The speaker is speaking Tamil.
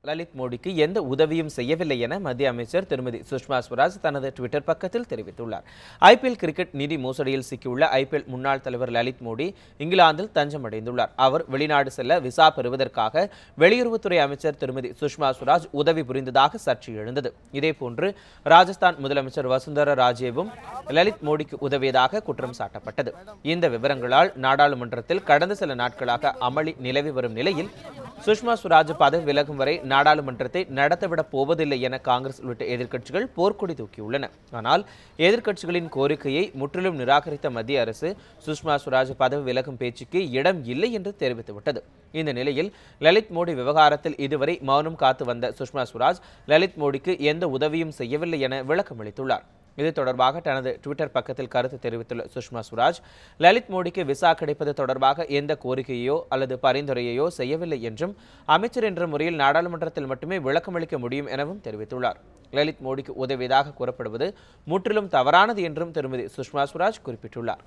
லலித் மோடிக்கு எந்த உதவியும் செய்யவில்லை என மத்திய அமைச்சர் திருமதி சுஷ்மா ஸ்வராஜ் தனது ட்விட்டர் பக்கத்தில் தெரிவித்துள்ளார். ஐபிஎல் கிரிக்கெட் நிதி மோசடியில் சிக்கியுள்ள ஐபிஎல் முன்னாள் தலைவர் லலித் மோடி இங்கிலாந்தில் தஞ்சம் அடைந்துள்ளார். அவர் வெளிநாடு செல்ல விசா பெறுவதற்காக வெளியுறவுத்துறை அமைச்சர் திருமதி சுஷ்மா ஸ்வராஜ் உதவி புரிந்ததாக சர்ச்சை எழுந்தது. இதேபோன்று ராஜஸ்தான் முதலமைச்சர் வசுந்தரா ராஜேவும் லலித் மோடிக்கு உதவியதாக குற்றம் சாட்டப்பட்டது. இந்த விவரங்களால் நாடாளுமன்றத்தில் கடந்த சில நாட்களாக அமளி நிலவி வரும் நிலையில் சுஷ்மா ஸ்வராஜ் பதவி விலகும் வரை நாடாளுமன்றத்தை நடத்தவிடப் போவதில்லை என காங்கிரஸ் உள்ளிட்ட எதிர்க்கட்சிகள் போர்க்கொடி தூக்கியுள்ளன. ஆனால் எதிர்க்கட்சிகளின் கோரிக்கையை முற்றிலும் நிராகரித்த மத்திய அரசு சுஷ்மா ஸ்வராஜ் பதவி விலகும் பேச்சுக்கு இடம் இல்லை என்று தெரிவித்துவிட்டது. இந்த நிலையில் லலித் மோடி விவகாரத்தில் இதுவரை மௌனம் காத்து வந்த சுஷ்மா ஸ்வராஜ் லலித் மோடிக்கு எந்த உதவியும் செய்யவில்லை என விளக்கமளித்துள்ளார். இது தொடர்பாக தனது ட்விட்டர் பக்கத்தில் கருத்து தெரிவித்துள்ள சுஷ்மா ஸ்வராஜ், லலித் மோடிக்கு விசா கிடைப்பது தொடர்பாக எந்த கோரிக்கையோ அல்லது பரிந்துரையோ செய்யவில்லை என்றும் அமைச்சர் என்ற முறையில் நாடாளுமன்றத்தில் மட்டுமே விளக்கமளிக்க முடியும் எனவும் தெரிவித்துள்ளார். லலித் மோடிக்கு உதவியதாக கூறப்படுவது முற்றிலும் தவறானது என்றும் திருமதி சுஷ்மா ஸ்வராஜ் குறிப்பிட்டுள்ளார்.